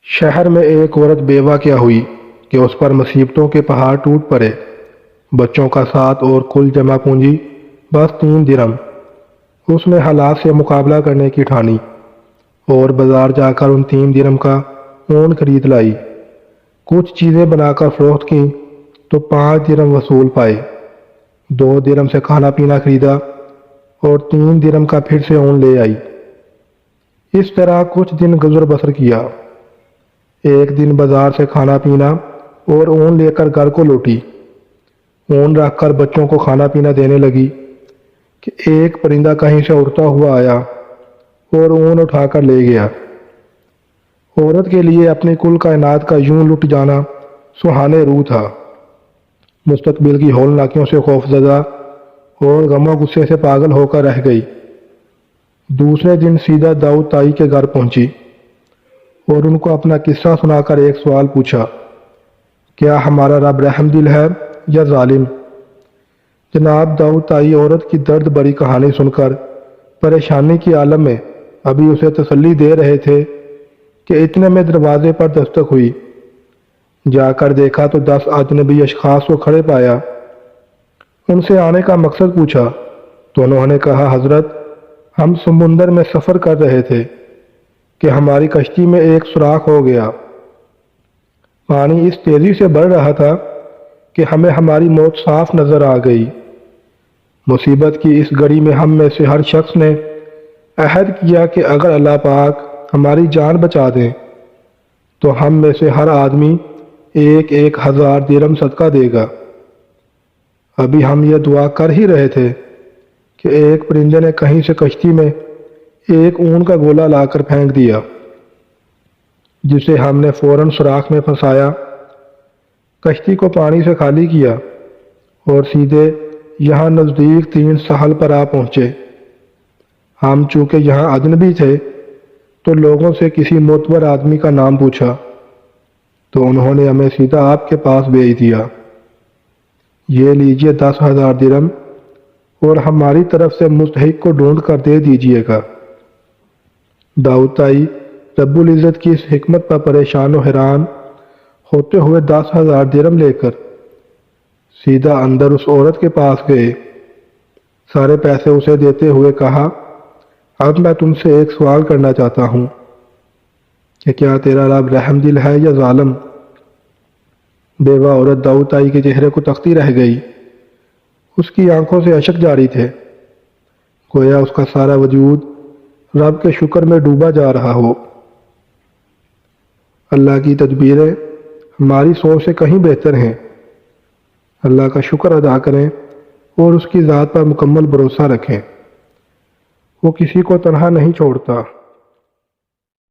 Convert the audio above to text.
شہر میں ایک عورت بیوہ کیا ہوئی کہ اس پر مصیبتوں کے پہاڑ ٹوٹ پڑے۔ بچوں کا ساتھ اور کل جمع پونجی بس 3 درہم۔ اس نے حالات سے مقابلہ کرنے کی ٹھانی اور بازار جا کر ان 3 درہم کا اون خرید لائی۔ کچھ چیزیں بنا کر فروخت کی تو 5 درہم وصول پائے۔ 2 درہم سے کھانا پینا خریدا اور 3 درہم کا پھر سے اون لے آئی۔ اس طرح کچھ دن گزر بسر کیا۔ ایک دن بازار سے کھانا پینا اور اون لے کر گھر کو لوٹی۔ اون رکھ کر بچوں کو کھانا پینا دینے لگی کہ ایک پرندہ کہیں سے اڑتا ہوا آیا اور اون اٹھا کر لے گیا۔ عورت کے لیے اپنی کل کائنات کا یوں لٹ جانا سہانے روح تھا۔ مستقبل کی ہولناکیوں سے خوف زدہ اور غم و غصے سے پاگل ہو کر رہ گئی۔ دوسرے دن سیدھا داؤد تائی کے گھر پہنچی اور ان کو اپنا قصہ سنا کر ایک سوال پوچھا، کیا ہمارا رب رحم دل ہے یا ظالم؟ جناب داؤد تائی عورت کی درد بری کہانی سن کر پریشانی کی عالم میں ابھی اسے تسلی دے رہے تھے کہ اتنے میں دروازے پر دستک ہوئی۔ جا کر دیکھا تو 10 اجنبی اشخاص کو کھڑے پایا۔ ان سے آنے کا مقصد پوچھا تو انہوں نے کہا، حضرت ہم سمندر میں سفر کر رہے تھے کہ ہماری کشتی میں ایک سوراخ ہو گیا۔ پانی اس تیزی سے بڑھ رہا تھا کہ ہمیں ہماری موت صاف نظر آ گئی۔ مصیبت کی اس گھڑی میں ہم میں سے ہر شخص نے عہد کیا کہ اگر اللہ پاک ہماری جان بچا دیں تو ہم میں سے ہر آدمی 1000 درہم صدقہ دے گا۔ ابھی ہم یہ دعا کر ہی رہے تھے کہ ایک پرندے نے کہیں سے کشتی میں ایک اون کا گولا لا کر پھینک دیا، جسے ہم نے فوراً سوراخ میں پھنسایا، کشتی کو پانی سے خالی کیا اور سیدھے یہاں نزدیک 3 ساحل پر آ پہنچے۔ ہم چونکہ یہاں اجنبی تھے تو لوگوں سے کسی معتبر آدمی کا نام پوچھا تو انہوں نے ہمیں سیدھا آپ کے پاس بھیج دیا۔ یہ لیجئے 10,000 درہم اور ہماری طرف سے مستحق کو ڈھونڈ کر دے دیجئے گا۔ داؤد تائی رب العزت کی اس حکمت پر پریشان و حیران ہوتے ہوئے 10,000 درہم لے کر سیدھا اندر اس عورت کے پاس گئے۔ سارے پیسے اسے دیتے ہوئے کہا، اب میں تم سے ایک سوال کرنا چاہتا ہوں کہ کیا تیرا رب رحم دل ہے یا ظالم؟ بیوہ عورت داؤد تائی کے چہرے کو تکتی رہ گئی۔ اس کی آنکھوں سے اشک جاری تھے، گویا اس کا سارا وجود رب کے شکر میں ڈوبا جا رہا ہو۔ اللہ کی تدبیریں ہماری سوچ سے کہیں بہتر ہیں۔ اللہ کا شکر ادا کریں اور اس کی ذات پر مکمل بھروسہ رکھیں۔ وہ کسی کو تنہا نہیں چھوڑتا۔